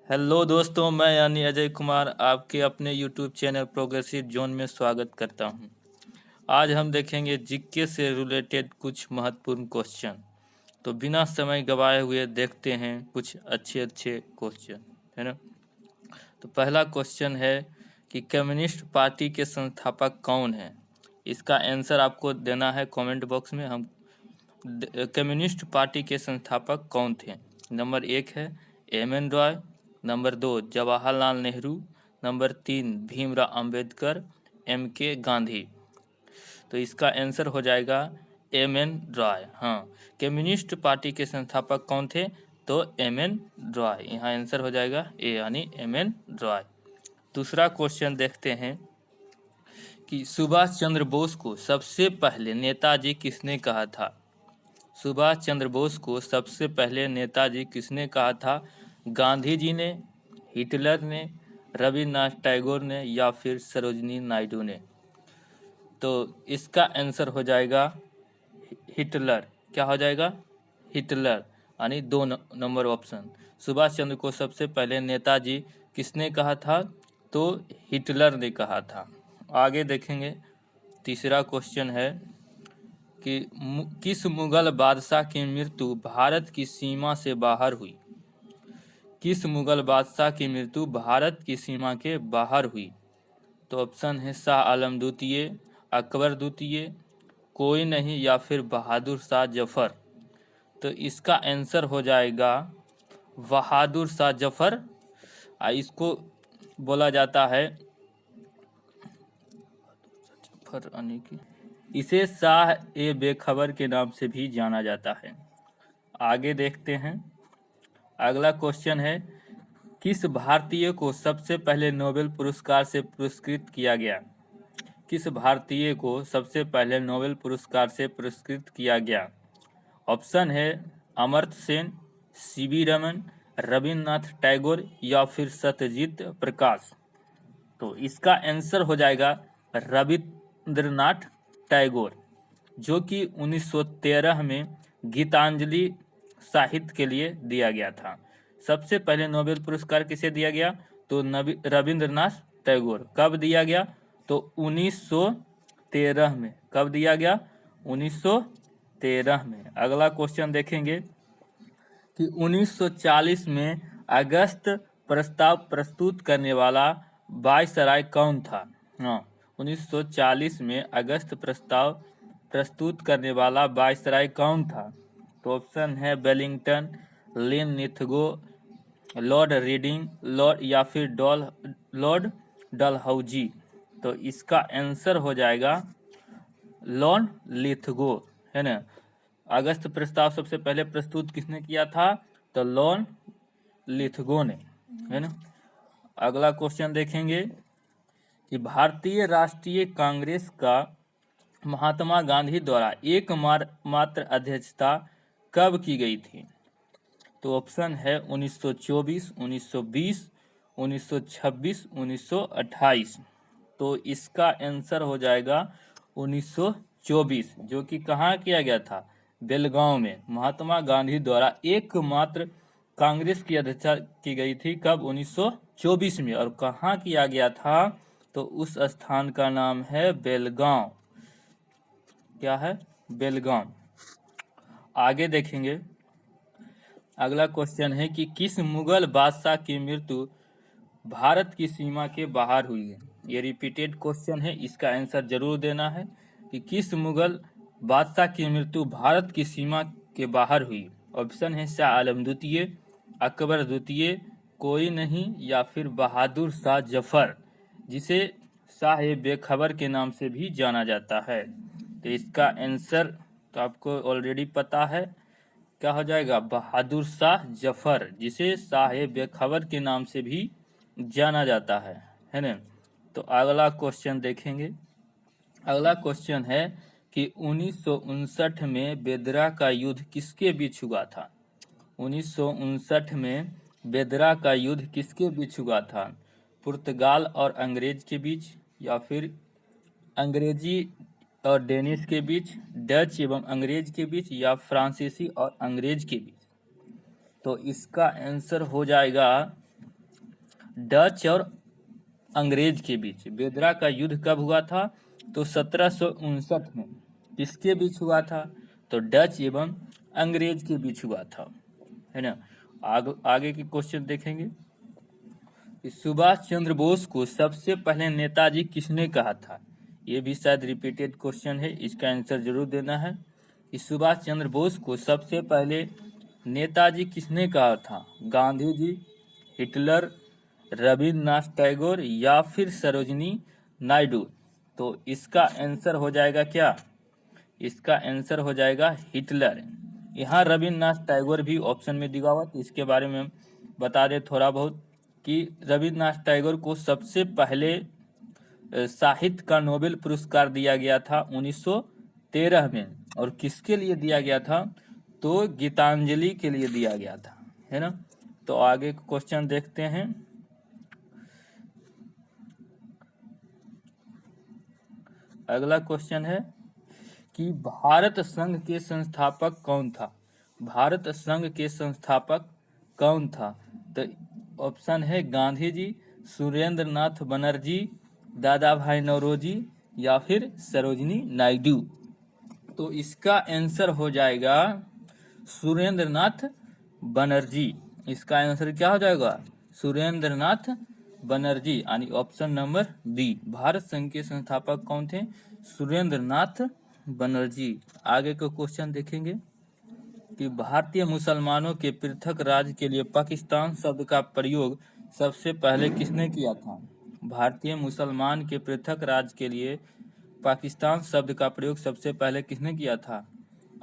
Hello दोस्तों, मैं यानी अजय कुमार आपके अपने यूट्यूब चैनल प्रोग्रेसिव जोन में स्वागत करता हूं। आज हम देखेंगे जीके से रिलेटेड कुछ महत्वपूर्ण क्वेश्चन। तो बिना समय गवाए हुए देखते हैं कुछ अच्छे क्वेश्चन, है ना। तो पहला क्वेश्चन है कि कम्युनिस्ट पार्टी के संस्थापक कौन है। इसका आंसर आपको देना है कमेंट बॉक्स में। हम कम्युनिस्ट पार्टी के संस्थापक कौन थे। नंबर 1 है M.N.. Roy, number 2 Jawaharlal Nehru, number 3 Bhimrao Ambedkar, M.K. Gandhi. तो इसका आंसर हो जाएगा एम.एन. रॉय। हाँ, कम्युनिस्ट पार्टी के संस्थापक कौन थे, तो एम.एन. रॉय। यहाँ आंसर हो जाएगा ए यानी एम.एन. रॉय। दूसरा क्वेश्चन देखते हैं कि सुभाष चंद्र बोस को सबसे पहले नेताजी किसने कहा था। सुभाष चंद्र बोस को सबसे पहले नेताजी किसने कहा था। गांधी जी ने, हिटलर ने, रविन्द्रनाथ टैगोर ने या फिर सरोजिनी नायडू ने। तो इसका आंसर हो जाएगा हिटलर। क्या हो जाएगा, हिटलर, यानी 2 नंबर ऑप्शन। सुभाष चंद्र को सबसे पहले नेताजी किसने कहा था, तो हिटलर ने कहा था। आगे देखेंगे, तीसरा क्वेश्चन है कि किस मुगल बादशाह की मृत्यु भारत की सीमा से बाहर हुई। किस मुगल बादशाह की मृत्यु भारत की सीमा के बाहर हुई। तो ऑप्शन है शाह आलम द्वितीय, अकबर द्वितीय, कोई नहीं या फिर बहादुर शाह जफर। तो इसका आंसर हो जाएगा बहादुर शाह जफर। इसको बोला जाता है इसे शाह ए बेखबर के नाम से भी जाना जाता है। आगे देखते हैं, अगला क्वेश्चन है किस भारतीय को सबसे पहले नोबेल पुरस्कार से पुरस्कृत किया गया। किस भारतीय को सबसे पहले नोबेल पुरस्कार से पुरस्कृत किया गया। ऑप्शन है अमर्त्य सेन, सी.वी. रमन, रविन्द्रनाथ टैगोर या फिर सत्यजीत प्रकाश। तो इसका आंसर हो जाएगा रविन्द्रनाथ टैगोर, जो कि 1913 में गीतांजलि साहित्य के लिए दिया गया था। सबसे पहले नोबेल पुरस्कार किसे दिया गया, तो रविन्द्रनाथ टैगोर। कब दिया गया, तो 1913 में। कब दिया गया, 1913 में। अगला क्वेश्चन देखेंगे कि 1940 में अगस्त प्रस्ताव प्रस्तुत करने वाला वायसराय कौन था। हाँ, 1940 में अगस्त प्रस्ताव प्रस्तुत करने वाला वायसराय कौन था। तो ऑप्शन है वेलिंगटन, लिन लिथगो, लॉर्ड रीडिंग, लॉर्ड या फिर लॉर्ड डलहौजी। तो इसका आंसर हो जाएगा लॉर्ड लिथगो, है ना। अगस्त प्रस्ताव सबसे पहले प्रस्तुत किसने किया था, तो लॉर्ड लिथगो ने, है ना। अगला क्वेश्चन देखेंगे कि भारतीय राष्ट्रीय कांग्रेस का महात्मा गांधी द्वारा एकमात्र अध्यक्षता कब की गई थी। तो ऑप्शन है 1924, 1920, 1926, 1928। तो इसका आंसर हो जाएगा 1924, जो कि कहाँ किया गया था, बेलगांव में। महात्मा गांधी द्वारा एकमात्र कांग्रेस की अध्यक्षता की गई थी। कब, 1924 में। और कहाँ किया गया था, तो उस स्थान का नाम है बेलगांव। क्या है, बेलगांव। आगे देखेंगे, अगला क्वेश्चन है कि किस मुगल बादशाह की मृत्यु भारत की सीमा के बाहर हुई है। ये रिपीटेड क्वेश्चन है, इसका आंसर जरूर देना है कि किस मुगल बादशाह की मृत्यु भारत की सीमा के बाहर हुई। ऑप्शन है शाह आलम द्वितीय, अकबर द्वितीय, कोई नहीं या फिर बहादुर शाह जफर, जिसे शाह ए बेखबर के नाम से भी जाना जाता है। तो इसका आंसर तो आपको ऑलरेडी पता है, क्या हो जाएगा, बहादुर शाह जफर, जिसे शाह ए बेखबर के नाम से भी जाना जाता है ना। तो अगला क्वेश्चन देखेंगे, अगला क्वेश्चन है कि 1959 में बेदरा का युद्ध किसके बीच हुआ था। 1959 में बेदरा का युद्ध किसके बीच हुआ था। पुर्तगाल और अंग्रेज के बीच, या फिर अंग्रेजी और डेनिश के बीच, डच एवं अंग्रेज के बीच, या फ्रांसीसी और अंग्रेज के बीच। तो इसका आंसर हो जाएगा डच और अंग्रेज के बीच। बेदरा का युद्ध कब हुआ था? तो 1759 में। किसके बीच हुआ था? तो डच एवं अंग्रेज के बीच हुआ था, है ना। आगे के क्वेश्चन देखेंगे। सुभाष चंद्र बोस को सबसे पहले नेताजी किसने कहा था? ये भी शायद रिपीटेड क्वेश्चन है, इसका आंसर जरूर देना है। कि सुभाष चंद्र बोस को सबसे पहले नेताजी किसने कहा था? गांधी जी, हिटलर, रविन्द्रनाथ टैगोर या फिर सरोजिनी नायडू। तो इसका आंसर हो जाएगा क्या? इसका आंसर हो जाएगा हिटलर। यहाँ रविन्द्रनाथ टैगोर भी ऑप्शन में दिया हुआ, तो इसके बारे में बता दें थोड़ा बहुत कि रविन्द्रनाथ टैगोर को सबसे पहले साहित्य का नोबेल पुरस्कार दिया गया था 1913 में। और किसके लिए दिया गया था? तो गीतांजलि के लिए दिया गया था, है ना। तो आगे क्वेश्चन देखते हैं। अगला क्वेश्चन है कि भारत संघ के संस्थापक कौन था? भारत संघ के संस्थापक कौन था? तो ऑप्शन है गांधी जी, सुरेंद्र नाथ बनर्जी, दादा भाई नौरोजी या फिर सरोजिनी नायडू। तो इसका आंसर हो जाएगा सुरेंद्र नाथ बनर्जी। इसका आंसर क्या हो जाएगा? सुरेंद्र नाथ बनर्जी, यानी ऑप्शन नंबर बी। भारत संघ के संस्थापक कौन थे? सुरेंद्र नाथ बनर्जी। आगे का क्वेश्चन देखेंगे कि भारतीय मुसलमानों के पृथक राज्य के लिए पाकिस्तान शब्द का प्रयोग सबसे पहले किसने किया था? भारतीय मुसलमान के पृथक राज्य के लिए पाकिस्तान शब्द का प्रयोग सबसे पहले किसने किया था?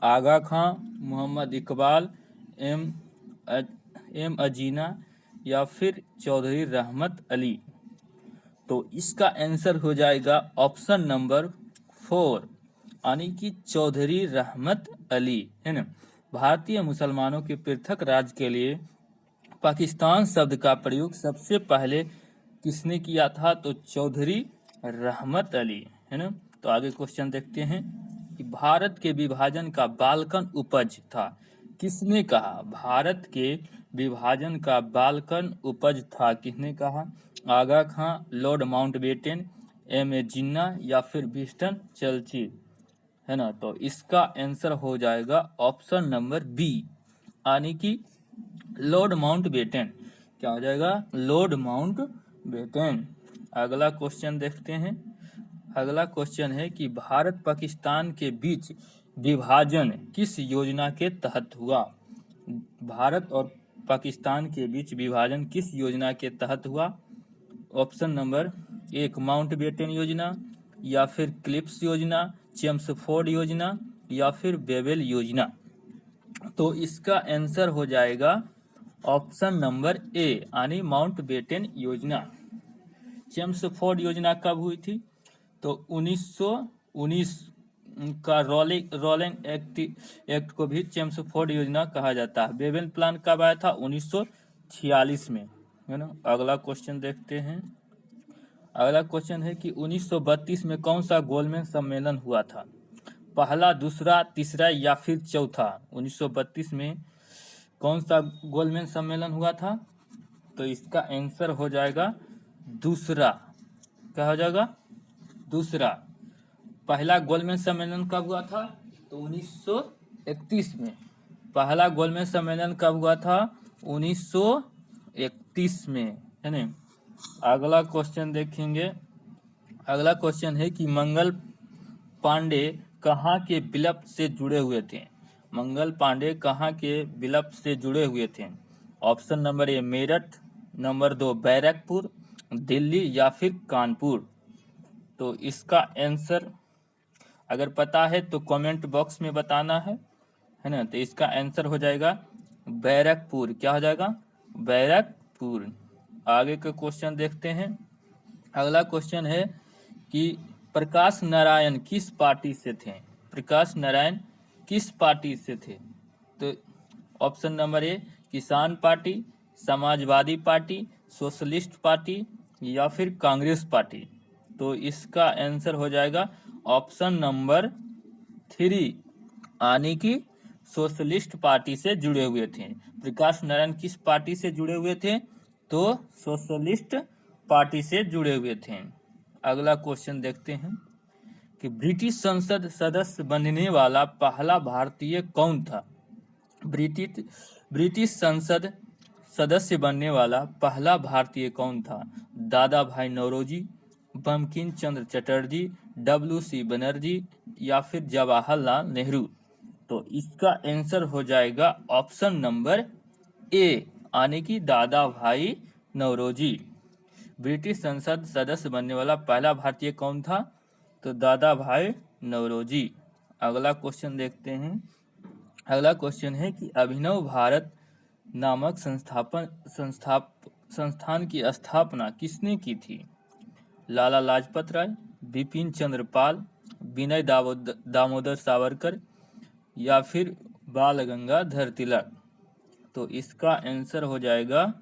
आगा खां, मोहम्मद इकबाल, एम अजीना या फिर चौधरी रहमत अली। तो इसका आंसर हो जाएगा ऑप्शन नंबर 4, यानी कि चौधरी रहमत अली, है ना। भारतीय मुसलमानों के पृथक राज्य के लिए पाकिस्तान शब्द का प्रयोग सबसे पहले किसने किया था? तो चौधरी रहमत अली, है ना। तो आगे क्वेश्चन देखते हैं कि भारत के विभाजन का बाल्कन उपज था, किसने कहा? भारत के विभाजन का बाल्कन उपज था, किसने कहा? आगा खां, लॉर्ड माउंटबेटन, एम.ए. जिन्ना या फिर विंस्टन चर्चिल, है ना। तो इसका आंसर हो जाएगा ऑप्शन नंबर बी, यानी कि लॉर्ड माउंटबेटन। क्या हो जाएगा? Lord Mountbatten. अगला क्वेश्चन देखते हैं। अगला क्वेश्चन है कि भारत पाकिस्तान के बीच विभाजन किस योजना के तहत हुआ? भारत और पाकिस्तान के बीच विभाजन किस योजना के तहत हुआ? ऑप्शन नंबर 1 माउंटबेटन योजना या फिर क्लिप्स योजना, चेम्सफोर्ड योजना या फिर बेबल योजना। तो इसका आंसर हो जाएगा ऑप्शन नंबर ए, यानी माउंटबेटन योजना। चेम्सफोर्ड योजना कब हुई थी? तो 1919 का रोलिंग एक्ट को भी चेम्सफोर्ड योजना कहा जाता है। बेबल प्लान कब आया था? 1946 में, है ना। अगला क्वेश्चन देखते हैं। अगला क्वेश्चन है कि 1932 में कौन सा गोलमेज सम्मेलन हुआ था? पहला, दूसरा, तीसरा या फिर चौथा? 1932 में कौन सा गोलमेज सम्मेलन हुआ था? तो इसका आंसर हो जाएगा दूसरा। क्या हो जाएगा? दूसरा। पहला गोलमेज सम्मेलन कब हुआ था? तो 1931 में। पहला गोलमेज सम्मेलन कब हुआ था? 1931 में, है ना। अगला क्वेश्चन देखेंगे। अगला क्वेश्चन है कि मंगल पांडे कहाँ के विलुप्त से जुड़े हुए थे? मंगल पांडे कहाँ के विलुप्त से जुड़े हुए थे? Option number A Meerut, number 2 Barrackpore, Delhi या फिर कानपुर। तो इसका आंसर अगर पता है तो कमेंट बॉक्स में बताना है ना। तो इसका आंसर हो जाएगा बैरकपुर। क्या हो जाएगा? बैरकपुर। आगे का क्वेश्चन देखते हैं। अगला क्वेश्चन है कि प्रकाश नारायण किस पार्टी से थे? प्रकाश नारायण किस पार्टी से थे? तो ऑप्शन नंबर ए किसान party, Samajwadi party, socialist party या फिर कांग्रेस पार्टी। तो इसका आंसर हो जाएगा ऑप्शन नंबर 3, यानी कि सोशलिस्ट पार्टी से जुड़े हुए थे। प्रकाश नारायण किस पार्टी से जुड़े हुए थे? तो सोशलिस्ट पार्टी से जुड़े हुए थे। अगला क्वेश्चन देखते हैं कि ब्रिटिश संसद सदस्य बनने वाला पहला भारतीय कौन था। ब्रिटिश संसद सदस्य बनने वाला पहला भारतीय कौन था। दादा भाई नौरोजी, बंकिम चंद्र चटर्जी, WC बनर्जी या फिर जवाहरलाल नेहरू। तो इसका आंसर हो जाएगा ऑप्शन नंबर ए, यानी कि दादा भाई नौरोजी। ब्रिटिश संसद सदस्य बनने वाला पहला भारतीय कौन था, तो दादा भाई नौरोजी। अगला क्वेश्चन देखते हैं। अगला क्वेश्चन है कि अभिनव भारत नामक संस्थान की स्थापना किसने की थी। लाला लाजपत राय, बिपिन चंद्र पाल, विनय दामोदर सावरकर या फिर बाल गंगाधर तिलक। तो इसका आंसर हो जाएगा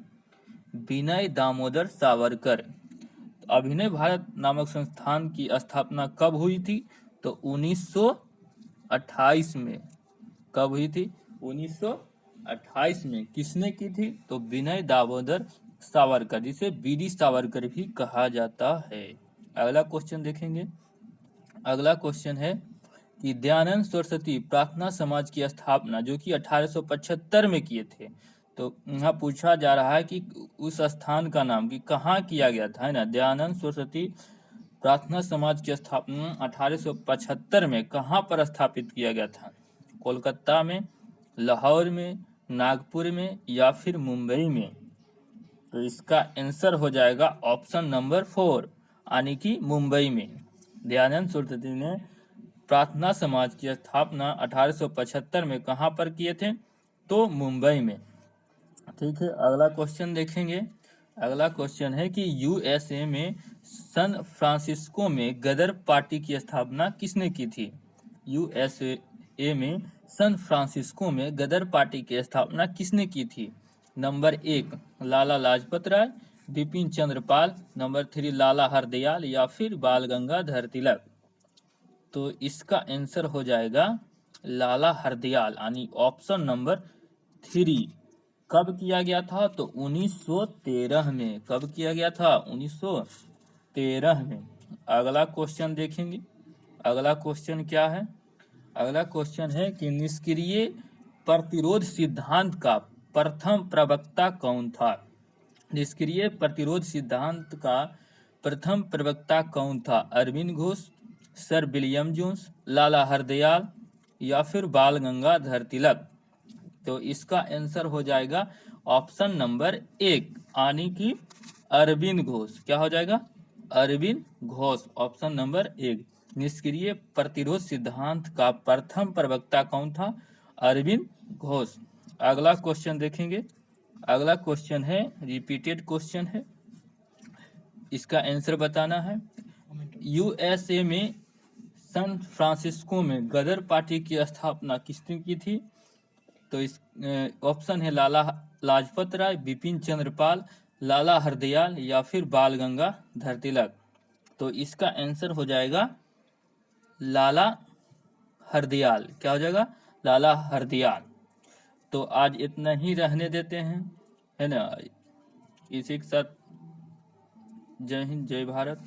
विनय दामोदर सावरकर। अभिनव भारत नामक संस्थान की स्थापना कब हुई थी, तो 1928 में। कब हुई थी, 1928 में। किसने की थी, तो विनय दामोदर सावरकर, जिसे BD सावरकर भी कहा जाता है। अगला क्वेश्चन देखेंगे। अगला क्वेश्चन है कि दयानंद सरस्वती प्रार्थना समाज की स्थापना जो कि 1875 में किए थे। तो यहाँ पूछा जा रहा है कि उस स्थान का नाम कि कहाँ किया गया था, है ना। दयानंद सरस्वती प्रार्थना समाज की स्थापना 1875 में कहाँ पर स्थापित किया गया था। कोलकाता में, लाहौर में, नागपुर में या फिर मुंबई में। तो इसका आंसर हो जाएगा ऑप्शन नंबर 4, यानी कि मुंबई में। दयानंद सरस्वती ने प्रार्थना समाज की स्थापना 1875 में कहाँ पर किए थे, तो मुंबई में। ठीक है, अगला क्वेश्चन देखेंगे। अगला क्वेश्चन है कि USA में सैन फ्रांसिस्को में गदर पार्टी की स्थापना किसने की थी। USA में सैन फ्रांसिस्को में गदर पार्टी की स्थापना किसने की थी। नंबर 1 लाला लाजपत राय, बिपिन चंद्र पाल, नंबर 3 लाला हरदयाल या फिर बाल गंगाधर तिलक। तो इसका आंसर हो जाएगा लाला हरदयाल, यानी ऑप्शन नंबर 3। कब किया गया था, तो 1913 में। कब किया गया था, 1913 में। अगला क्वेश्चन देखेंगे। अगला क्वेश्चन क्या है। अगला क्वेश्चन है कि निष्क्रिय प्रतिरोध सिद्धांत का प्रथम प्रवक्ता कौन था। निष्क्रिय प्रतिरोध सिद्धांत का प्रथम प्रवक्ता कौन था। Arvind Ghosh, sir William Jones, Lala Hardayal या फिर बाल गंगाधर तिलक। तो इसका आंसर हो जाएगा ऑप्शन नंबर 1, यानी कि अरविंद घोष। क्या हो जाएगा, अरविंद घोष। ऑप्शन नंबर 1, निष्क्रिय प्रतिरोध सिद्धांत का प्रथम प्रवक्ता कौन था, अरविंद घोष। अगला क्वेश्चन देखेंगे। अगला क्वेश्चन है रिपीटेड क्वेश्चन है, इसका आंसर बताना है। USA में सैन फ्रांसिस्को में गदर पार्टी की स्थापना किसने की थी। तो इस ऑप्शन है लाला लाजपत राय, बिपिन चंद्र पाल, लाला हरदयाल या फिर बाल गंगाधर तिलक। तो इसका आंसर हो जाएगा लाला हरदयाल। क्या हो जाएगा, लाला हरदयाल। तो आज इतना ही रहने देते हैं, है ना। इसी के साथ जय हिंद, जय भारत।